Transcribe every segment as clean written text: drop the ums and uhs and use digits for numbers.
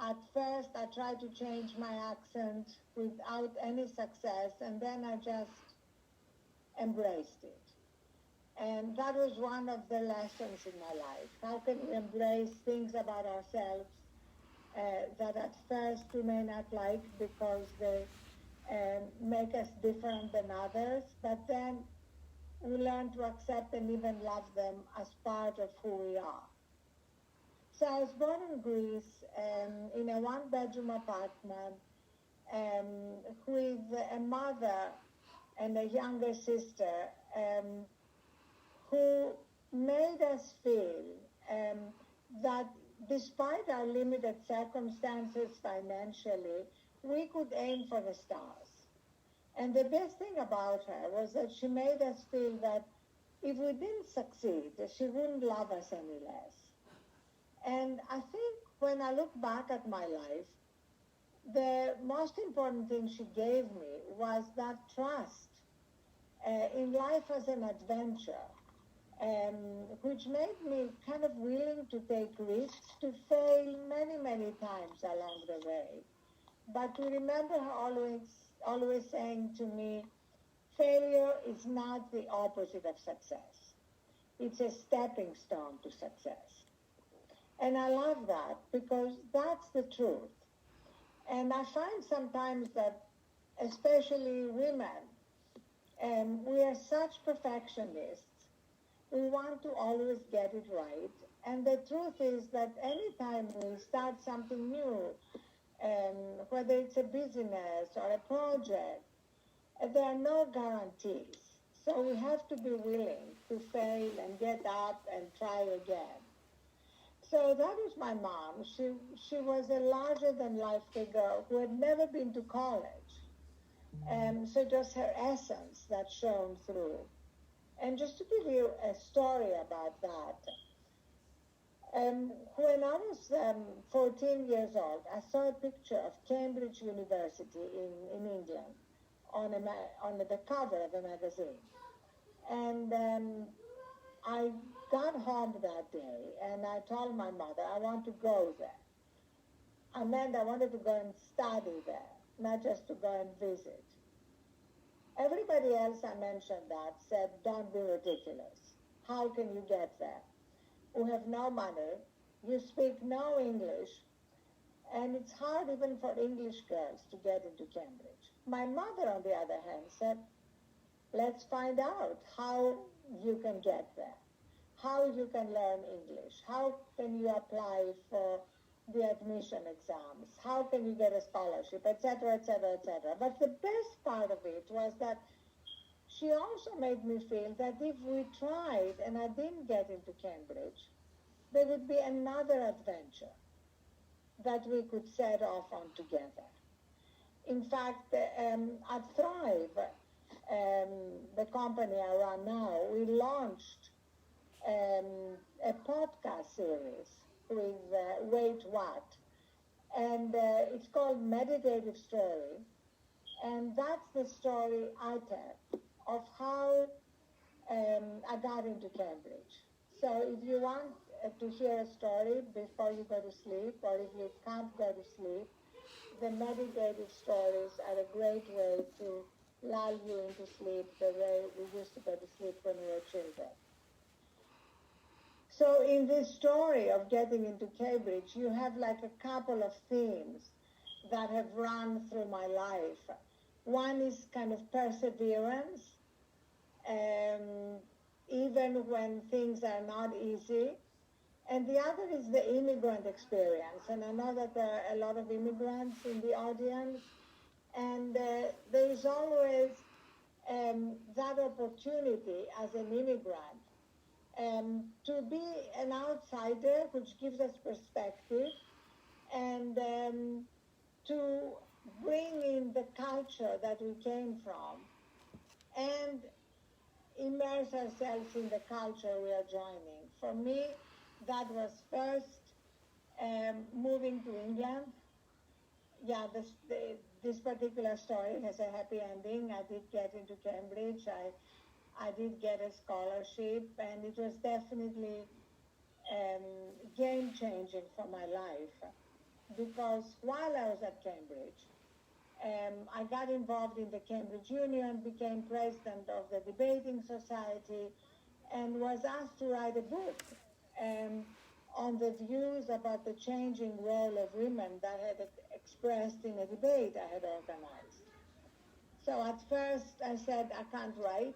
At first, I tried to change my accent without any success, and then I just embraced it. And that was one of the lessons in my life. How can we embrace things about ourselves that at first we may not like because they make us different than others, but then we learn to accept and even love them as part of who we are. So I was born in Greece in a one-bedroom apartment with a mother and a younger sister who made us feel that despite our limited circumstances financially, we could aim for the stars. And the best thing about her was that she made us feel that if we didn't succeed, she wouldn't love us any less. And I think when I look back at my life, the most important thing she gave me was that trust in life as an adventure, which made me kind of willing to take risks, to fail many, many times along the way. But to remember her always saying to me, failure is not the opposite of success. It's a stepping stone to success. And I love that because that's the truth. And I find sometimes that, especially women, we are such perfectionists. We want to always get it right. And the truth is that anytime we start something new, whether it's a business or a project, there are no guarantees. So we have to be willing to fail and get up and try again. So that was my mom. She was a larger-than-life figure who had never been to college. So it was her essence that shone through. And just to give you a story about that, when I was 14 years old, I saw a picture of Cambridge University in England on the cover of a magazine. And I got home that day and I told my mother, I want to go there. I meant I wanted to go and study there, not just to go and visit. Everybody else I mentioned that said, don't be ridiculous. How can you get there? We have no money, you speak no English, and it's hard even for English girls to get into Cambridge. My mother, on the other hand, said, let's find out how you can get there, how you can learn English, how can you apply for the admission exams, how can you get a scholarship, etc., etc., etc. But the best part of it was that she also made me feel that if we tried and I didn't get into Cambridge, there would be another adventure that we could set off on together. In fact, at Thrive, the company I run now, we launched a podcast series with Wait What, and it's called Meditative Story, and that's the story I tell of how I got into Cambridge. So if you want to hear a story before you go to sleep, or if you can't go to sleep, the meditative stories are a great way to lull you into sleep the way we used to go to sleep when we were children. So in this story of getting into Cambridge, you have like a couple of themes that have run through my life. One is kind of perseverance, even when things are not easy. And the other is the immigrant experience. And I know that there are a lot of immigrants in the audience. And there is always that opportunity as an immigrant to be an outsider, which gives us perspective, and to bring in the culture that we came from and immerse ourselves in the culture we are joining. For me, that was first moving to England. Yeah, this particular story has a happy ending. I did get into Cambridge. I did get a scholarship, and it was definitely game-changing for my life. because while I was at Cambridge, I got involved in the Cambridge Union, became president of the debating society, and was asked to write a book on the views about the changing role of women that I had expressed in a debate I had organized. So at first I said, I can't write.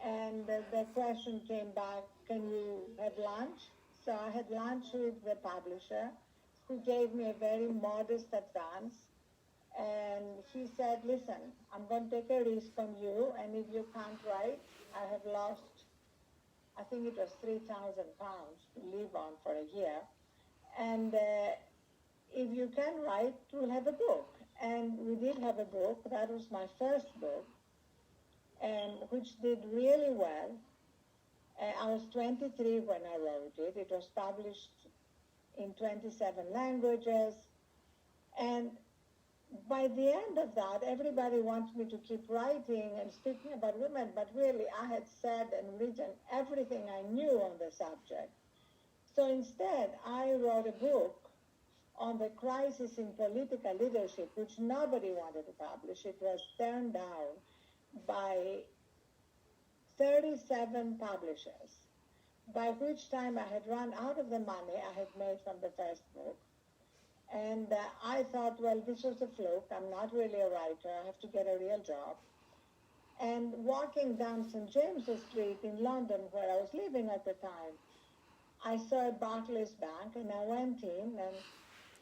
And the question came back, can you have lunch? So I had lunch with the publisher, who gave me a very modest advance. And he said, listen, I'm going to take a risk on you, and if you can't write, I have lost, I think it was £3,000 to live on for a year. And if you can write, we'll have a book. And we did have a book. That was my first book, which did really well. I was 23 when I wrote it. It was published in 27 languages. And by the end of that, everybody wants me to keep writing and speaking about women, but really I had said and written everything I knew on the subject. So instead, I wrote a book on the crisis in political leadership, which nobody wanted to publish. It was turned down by 37 publishers, by which time I had run out of the money I had made from the first book. And I thought, well, this was a fluke. I'm not really a writer. I have to get a real job. And walking down St. James's Street in London, where I was living at the time, I saw a Barclays Bank, and I went in, and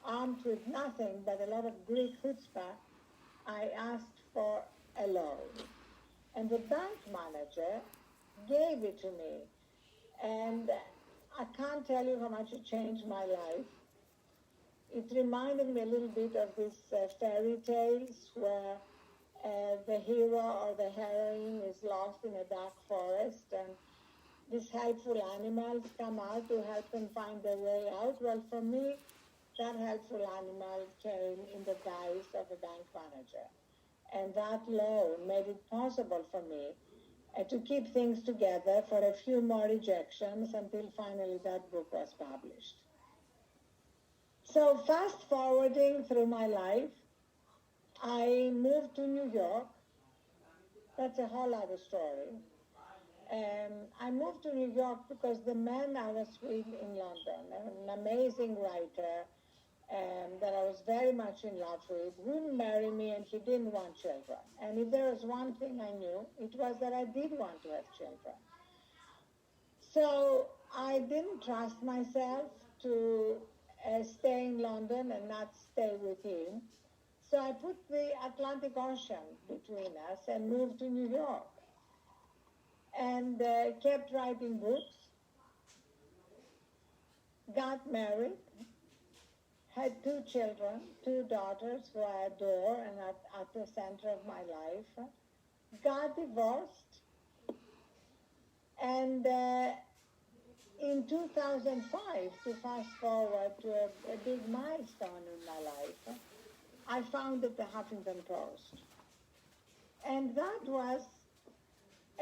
armed with nothing but a lot of Greek chutzpah, I asked for a loan. And the bank manager gave it to me. And I can't tell you how much it changed my life. It reminded me a little bit of these fairy tales where the hero or the heroine is lost in a dark forest, and these helpful animals come out to help them find their way out. Well, for me, that helpful animal came in the guise of a bank manager. And that loan made it possible for me to keep things together for a few more rejections until finally that book was published. So fast forwarding through my life, I moved to New York. That's a whole other story. I moved to New York because the man I was with in London, an amazing writer that I was very much in love with, wouldn't marry me, and he didn't want children. And if there was one thing I knew, it was that I did want to have children. So I didn't trust myself to stay in London and not stay with him. So I put the Atlantic Ocean between us and moved to New York. And kept writing books, got married, had 2 children, 2 daughters who I adore and at the center of my life, got divorced, and in 2005, to fast forward to a big milestone in my life, I founded the Huffington Post. And that was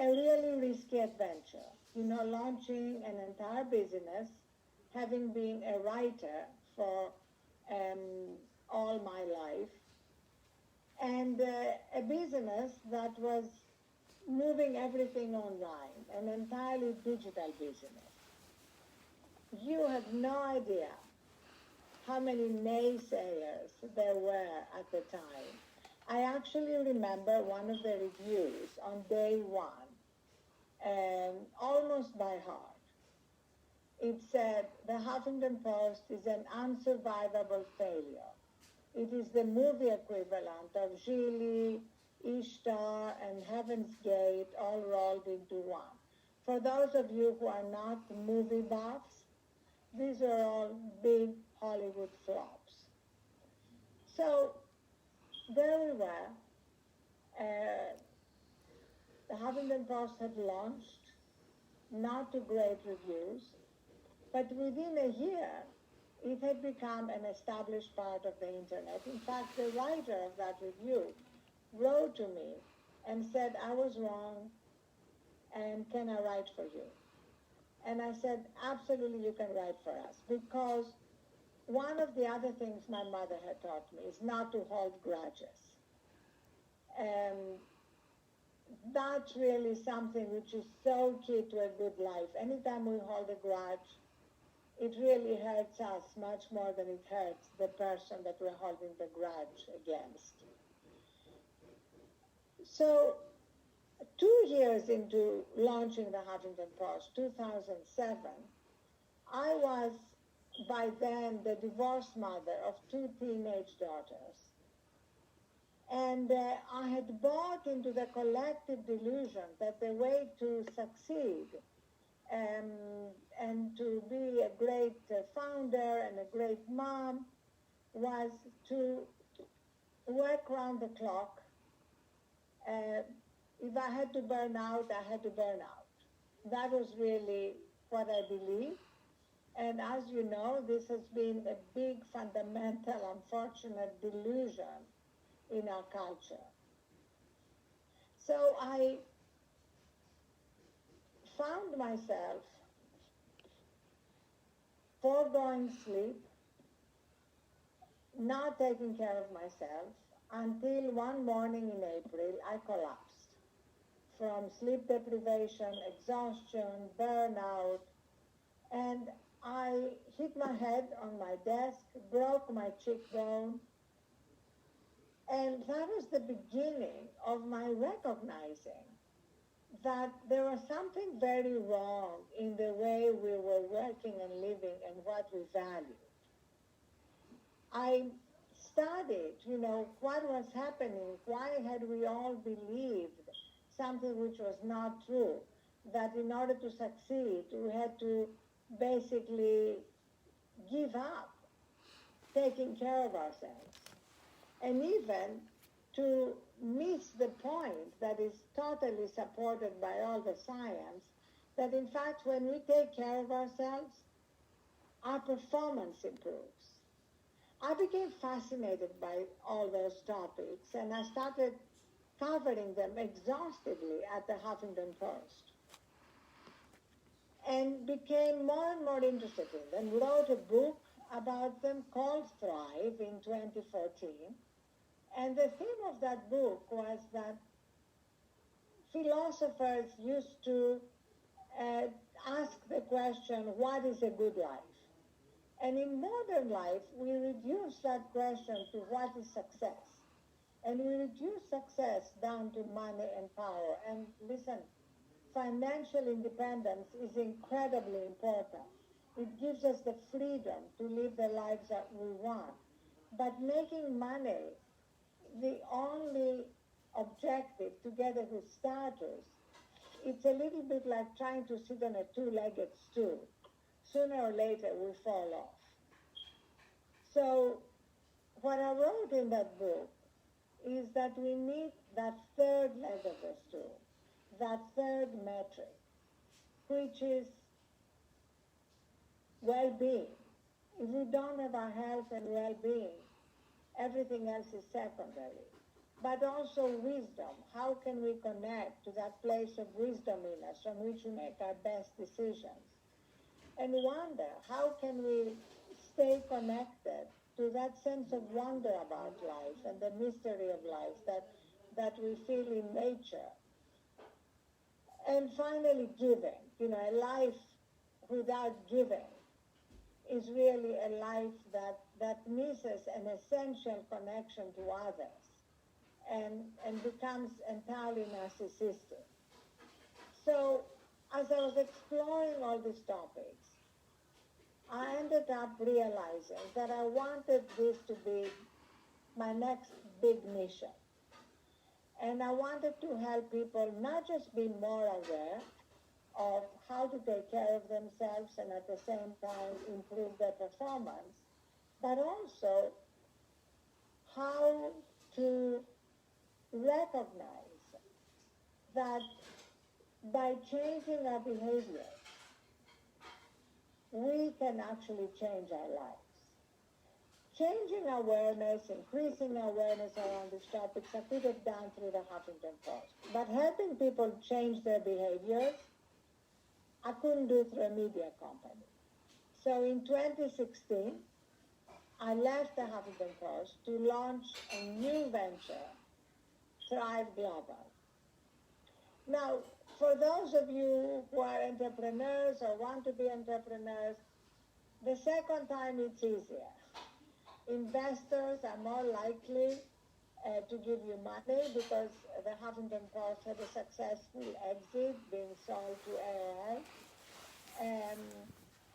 a really risky adventure, launching an entire business, having been a writer for all my life, and a business that was moving everything online, an entirely digital business. You have no idea how many naysayers there were at the time. I actually remember one of the reviews on day one, almost by heart. It said, the Huffington Post is an unsurvivable failure. It is the movie equivalent of Gigli, Ishtar, and Heaven's Gate all rolled into one. For those of you who are not movie buffs, these are all big Hollywood flops. So there we were. The Huffington Post had launched, not to great reviews, but within a year, it had become an established part of the internet. In fact, the writer of that review wrote to me and said, I was wrong, and can I write for you? And I said, absolutely, you can write for us, because one of the other things my mother had taught me is not to hold grudges. And that's really something which is so key to a good life. Anytime we hold a grudge, it really hurts us much more than it hurts the person that we're holding the grudge against. So 2 years into launching the Huffington Post, 2007, I was by then the divorced mother of 2 teenage daughters. And I had bought into the collective delusion that the way to succeed and to be a great founder and a great mom was to work round the clock. If I had to burn out, I had to burn out. That was really what I believed. And as you know, this has been a big, fundamental, unfortunate delusion in our culture. So I found myself foregoing sleep, not taking care of myself, until one morning in April, I collapsed from sleep deprivation, exhaustion, burnout, and I hit my head on my desk, broke my cheekbone, and that was the beginning of my recognizing that there was something very wrong in the way we were working and living and what we valued. I studied, what was happening, why had we all believed something which was not true, that in order to succeed, we had to basically give up taking care of ourselves. And even to miss the point that is totally supported by all the science, that in fact when we take care of ourselves, our performance improves. I became fascinated by all those topics, and I started covering them exhaustively at the Huffington Post, and became more and more interested in them, wrote a book about them called Thrive in 2014. And the theme of that book was that philosophers used to ask the question, what is a good life? And in modern life, we reduce that question to what is success. And we reduce success down to money and power. And listen, financial independence is incredibly important. It gives us the freedom to live the lives that we want. But making money the only objective, together with status, it's a little bit like trying to sit on a two-legged stool. Sooner or later, we fall off. So what I wrote in that book is that we need that third leg of the stool, that third metric, which is well-being. If we don't have our health and well-being, everything else is secondary. But also wisdom. How can we connect to that place of wisdom in us from which we make our best decisions? And wonder, how can we stay connected to that sense of wonder about life and the mystery of life that we feel in nature? And finally, giving. A life without giving is really a life that misses an essential connection to others and becomes entirely narcissistic. So as I was exploring all these topics, I ended up realizing that I wanted this to be my next big mission. And I wanted to help people not just be more aware of how to take care of themselves and at the same time improve their performance, but also how to recognize that by changing our behavior, we can actually change our lives. Changing awareness, increasing awareness around these topics, I could have done through the Huffington Post. But helping people change their behaviors, I couldn't do through a media company. So in 2016, I left the Huffington Post to launch a new venture, Thrive Global. Now, for those of you who are entrepreneurs or want to be entrepreneurs, the second time it's easier. Investors are more likely to give you money because the Huffington Post had a successful exit being sold to AOL.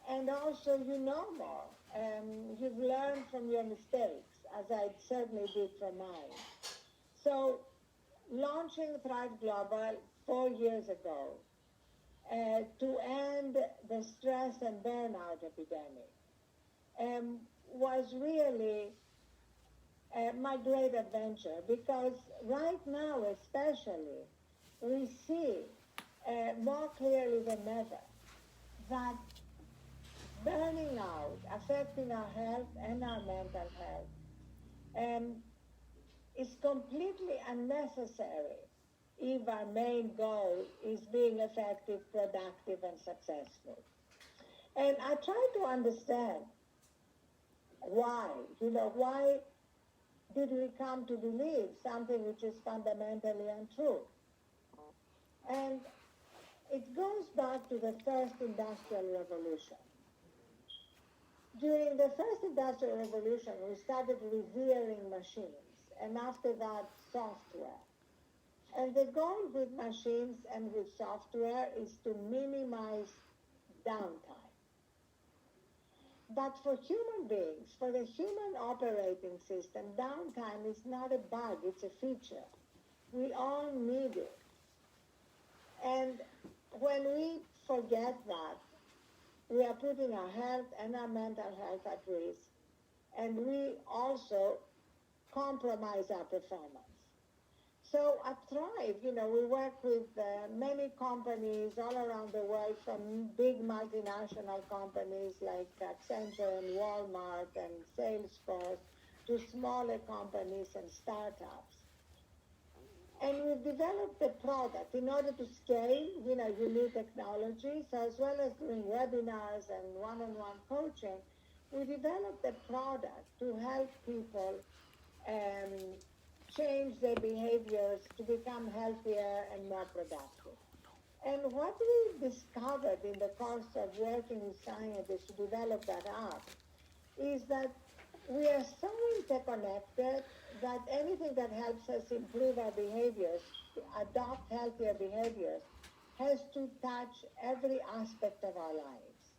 And also you know more. You've learned from your mistakes, as I certainly did from mine. So launching Thrive Global 4 years ago to end the stress and burnout epidemic was really my great adventure, because right now especially we see more clearly than ever that burning out, affecting our health and our mental health, is completely unnecessary if our main goal is being effective, productive, and successful. And I try to understand why did we come to believe something which is fundamentally untrue? And it goes back to the first industrial revolution. During the first industrial revolution, we started revering machines, and after that, software. And the goal with machines and with software is to minimize downtime. But for human beings, for the human operating system, downtime is not a bug, it's a feature. We all need it. And when we forget that, we are putting our health and our mental health at risk, and we also compromise our performance. So at Thrive, we work with many companies all around the world, from big multinational companies like Accenture and Walmart and Salesforce to smaller companies and startups. And we've developed a product in order to scale, you need technology. So as well as doing webinars and one-on-one coaching, we developed a product to help people change their behaviors to become healthier and more productive. And what we discovered in the course of working with scientists to develop that app is that we are so interconnected that anything that helps us improve our behaviors, to adopt healthier behaviors, has to touch every aspect of our lives.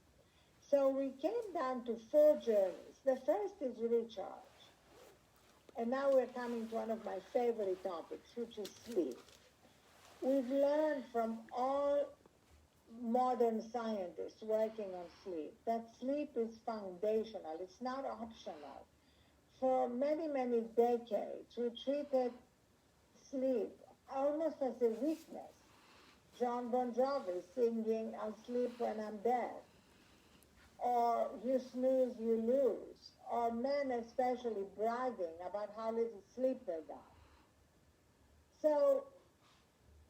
So we came down to 4 journeys. The first is recharge. And now we're coming to one of my favorite topics, which is sleep. We've learned from all modern scientists working on sleep that sleep is foundational. It's not optional. For many, many decades, we treated sleep almost as a weakness. John Bon Jovi singing, "I'll sleep when I'm dead," or "you snooze, you lose," or men especially bragging about how little sleep they got. So,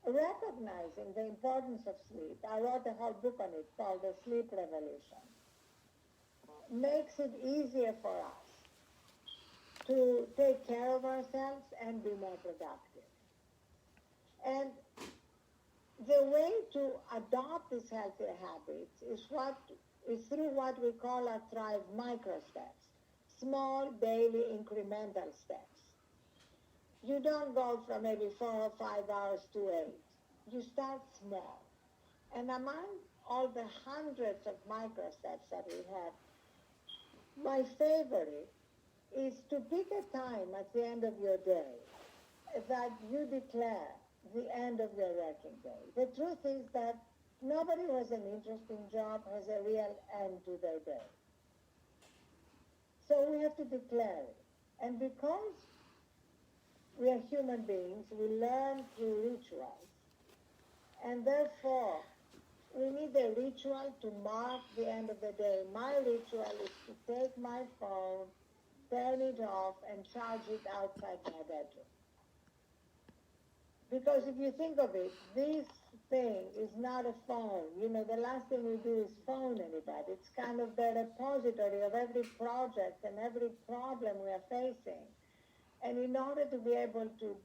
recognizing the importance of sleep, I wrote a whole book on it called The Sleep Revolution, makes it easier for us to take care of ourselves and be more productive. And the way to adopt these healthier habits is through what we call our Thrive micro steps, small daily incremental steps. You don't go from maybe 4 or 5 hours to 8. You start small. And among all the hundreds of micro steps that we have, my favorite is to pick a time at the end of your day that you declare the end of your working day. The truth is that nobody who has an interesting job has a real end to their day. So we have to declare it. And because we are human beings, we learn through rituals. And therefore, we need a ritual to mark the end of the day. My ritual is to take my phone, turn it off, and charge it outside my bedroom. Because if you think of it, these thing is not a phone. The last thing we do is phone anybody. It's kind of the repository of every project and every problem we are facing. And in order to be able to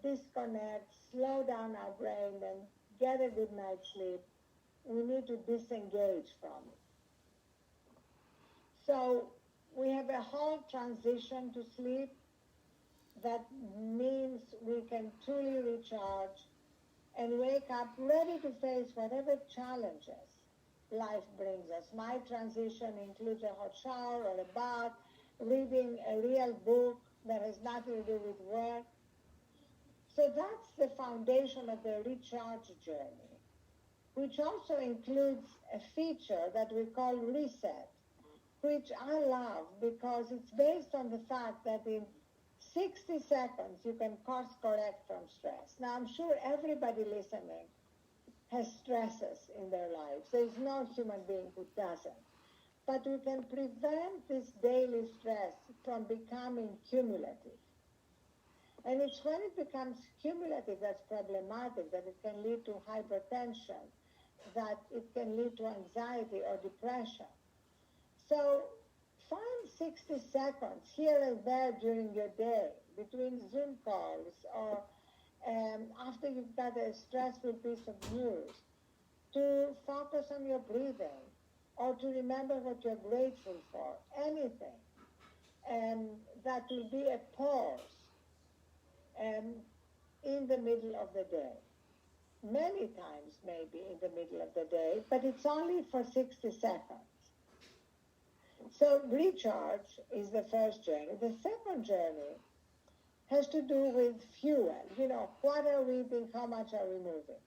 disconnect, slow down our brain, and get a good night's sleep, we need to disengage from it. So we have a whole transition to sleep that means we can truly recharge and wake up ready to face whatever challenges life brings us. My transition includes a hot shower or a bath, reading a real book that has nothing to do with work. So that's the foundation of the recharge journey, which also includes a feature that we call reset, which I love because it's based on the fact that in 60 seconds you can course correct from stress. Now, I'm sure everybody listening has stresses in their lives. There's no human being who doesn't. But we can prevent this daily stress from becoming cumulative. And it's when it becomes cumulative that's problematic, that it can lead to hypertension, that it can lead to anxiety or depression. So find 60 seconds here and there during your day, between Zoom calls or after you've got a stressful piece of news, to focus on your breathing or to remember what you're grateful for, anything. And that will be a pause in the middle of the day. Many times maybe in the middle of the day, but it's only for 60 seconds. So recharge is the first journey. The second journey has to do with fuel. What are we eating? How much are we moving?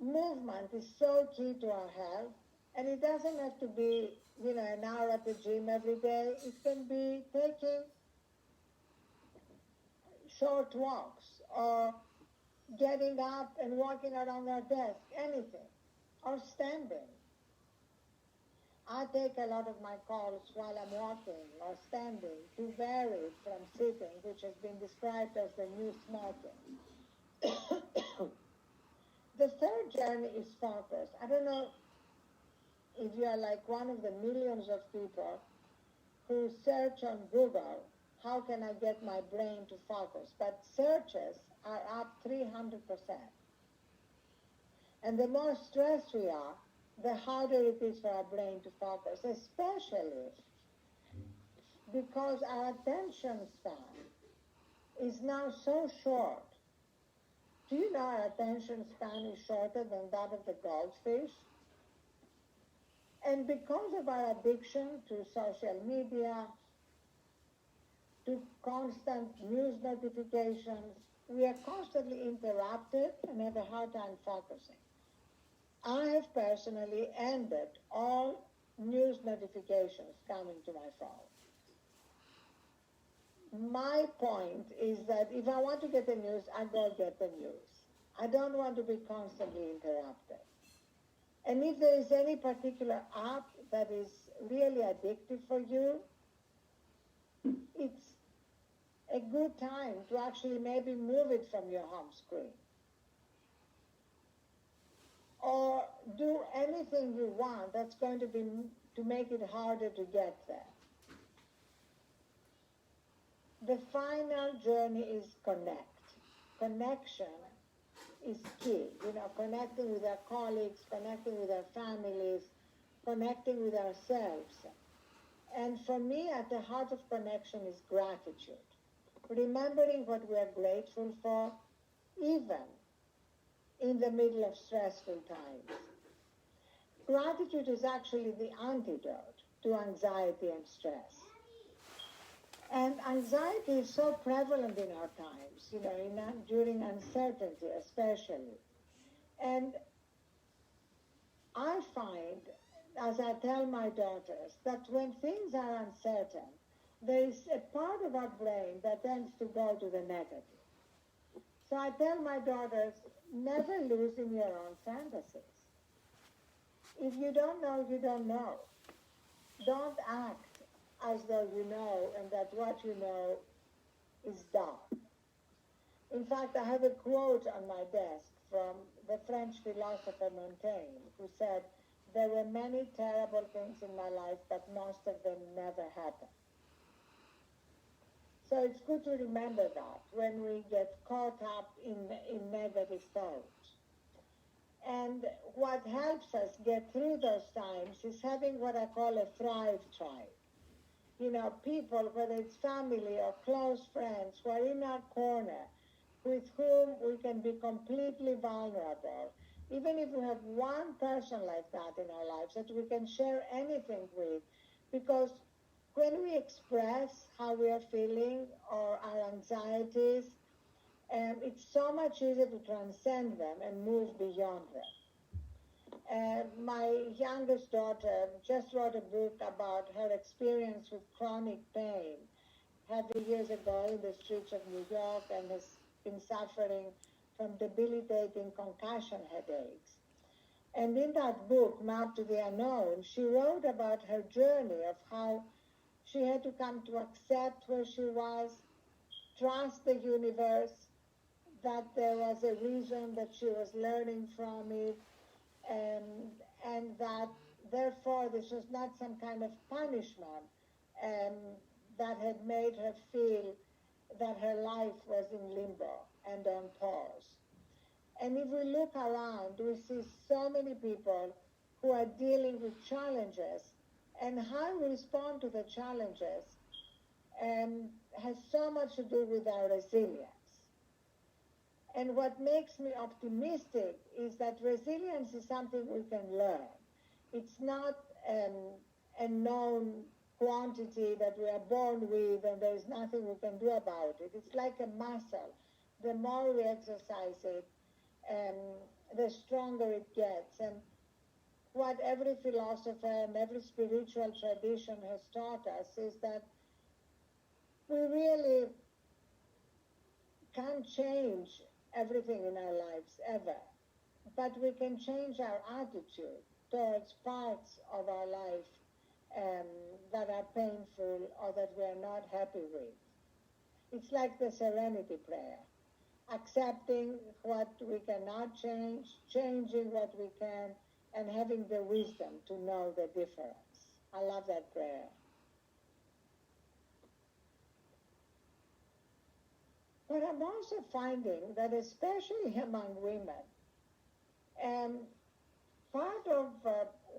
Movement is so key to our health, and it doesn't have to be, an hour at the gym every day. It can be taking short walks or getting up and walking around our desk, anything, or standing. I take a lot of my calls while I'm walking or standing to vary from sitting, which has been described as the new smoking. The third journey is focus. I don't know if you are like one of the millions of people who search on Google, how can I get my brain to focus? But searches are up 300%. And the more stressed we are, the harder it is for our brain to focus, especially because our attention span is now so short. Do you know our attention span is shorter than that of the goldfish? And because of our addiction to social media, to constant news notifications, we are constantly interrupted and have a hard time focusing. I have personally ended all news notifications coming to my phone. My point is that if I want to get the news, I go get the news. I don't want to be constantly interrupted. And if there is any particular app that is really addictive for you, it's a good time to actually maybe move it from your home screen. Or do anything you want that's going to make it harder to get there. The final journey is connect. Connection is key. Connecting with our colleagues, connecting with our families, connecting with ourselves. And for me, at the heart of connection is gratitude. Remembering what we are grateful for, even in the middle of stressful times. Gratitude is actually the antidote to anxiety and stress. And anxiety is so prevalent in our times, during uncertainty especially. And I find, as I tell my daughters, that when things are uncertain, there is a part of our brain that tends to go to the negative. So I tell my daughters, never lose in your own fantasies. If you don't know, you don't know. Don't act as though you know and that what you know is dark. In fact, I have a quote on my desk from the French philosopher Montaigne, who said, "There were many terrible things in my life, but most of them never happened." So it's good to remember that when we get caught up in negative thoughts. And what helps us get through those times is having what I call a thrive tribe. You know, people, whether it's family or close friends, who are in our corner, with whom we can be completely vulnerable. Even if we have one person like that in our lives that we can share anything with, because when we express how we are feeling or our anxieties, it's so much easier to transcend them and move beyond them. My youngest daughter just wrote a book about her experience with chronic pain, having years ago in the streets of New York, and has been suffering from debilitating concussion headaches. And in that book, Map to the Unknown, she wrote about her journey of how she had to come to accept where she was, trust the universe, that there was a reason that she was learning from it, and that therefore this was not some kind of punishment that had made her feel that her life was in limbo and on pause. And if we look around, we see so many people who are dealing with challenges, and how we respond to the challenges has so much to do with our resilience. And what makes me optimistic is that resilience is something we can learn. It's not a known quantity that we are born with and there's nothing we can do about it. It's like a muscle. The more we exercise it, the stronger it gets. And what every philosopher and every spiritual tradition has taught us is that we really can't change everything in our lives ever, but we can change our attitude towards parts of our life that are painful or that we are not happy with. It's like the serenity prayer, accepting what we cannot change, changing what we can, and having the wisdom to know the difference. I love that prayer. But I'm also finding that especially among women, part of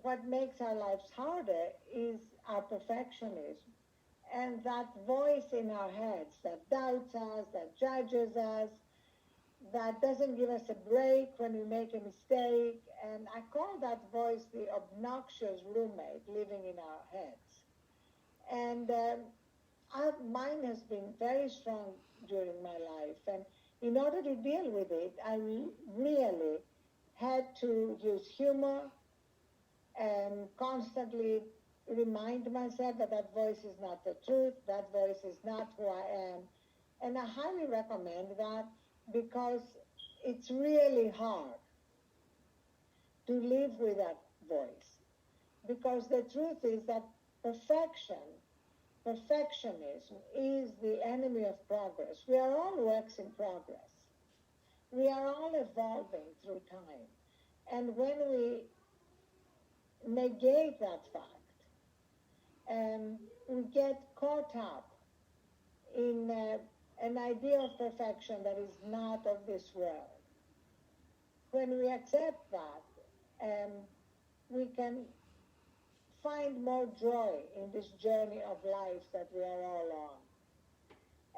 what makes our lives harder is our perfectionism and that voice in our heads that doubts us, that judges us, that doesn't give us a break when we make a mistake. And I call that voice the obnoxious roommate living in our heads. And mine has been very strong during my life. And in order to deal with it, I really had to use humor and constantly remind myself that that voice is not the truth, that voice is not who I am. And I highly recommend that because it's really hard to live with that voice. Because the truth is that perfectionism is the enemy of progress. We are all works in progress. We are all evolving through time. And when we negate that fact, we get caught up in an idea of perfection that is not of this world. When we accept that, we can find more joy in this journey of life that we are all on.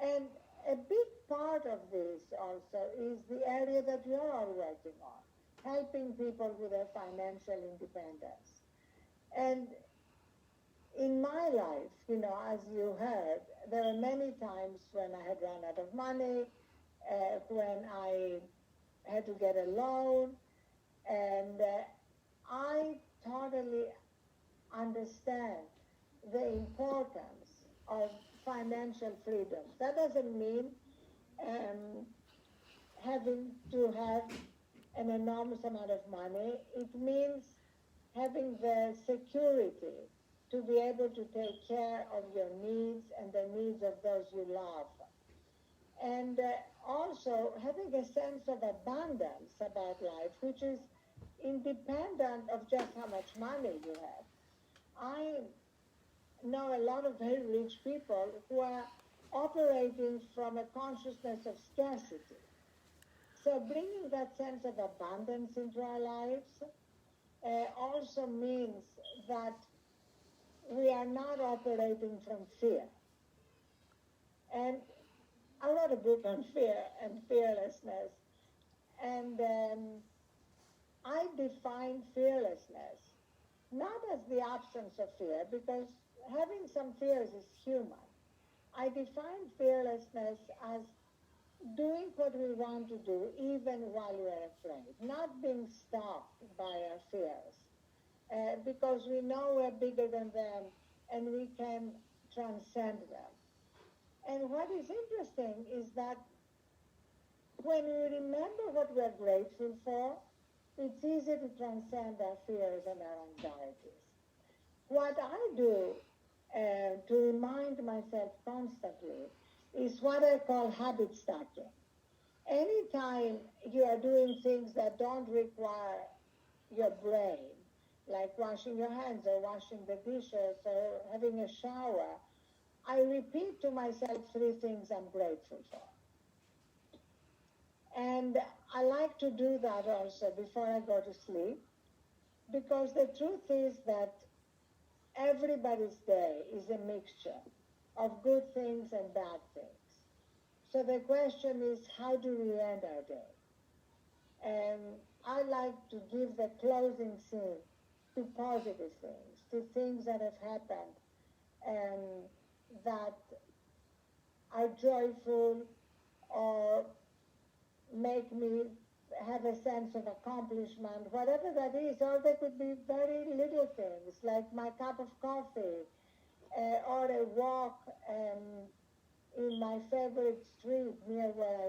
And a big part of this also is the area that we are all working on, helping people with their financial independence. And in my life, as you heard, there were many times when I had run out of money, when I had to get a loan, and I totally understand the importance of financial freedom. That doesn't mean having to have an enormous amount of money. It means having the security to be able to take care of your needs and the needs of those you love. And also having a sense of abundance about life, which is independent of just how much money you have. I know a lot of very rich people who are operating from a consciousness of scarcity. So bringing that sense of abundance into our lives also means that we are not operating from fear. And I wrote a book on fear and fearlessness, and I define fearlessness not as the absence of fear, because having some fears is human. I define fearlessness as doing what we want to do even while we're afraid, not being stopped by our fears, because we know we're bigger than them and we can transcend them. And what is interesting is that when we remember what we're grateful for, it's easy to transcend our fears and our anxieties. What I do to remind myself constantly is what I call habit stacking. Anytime you are doing things that don't require your brain, like washing your hands or washing the dishes or having a shower, I repeat to myself 3 things I'm grateful for. And I like to do that also before I go to sleep, because the truth is that everybody's day is a mixture of good things and bad things. So the question is, how do we end our day? And I like to give the closing scene to positive things, to things that have happened and that are joyful or make me have a sense of accomplishment, whatever that is, or there could be very little things like my cup of coffee or a walk in my favorite street near where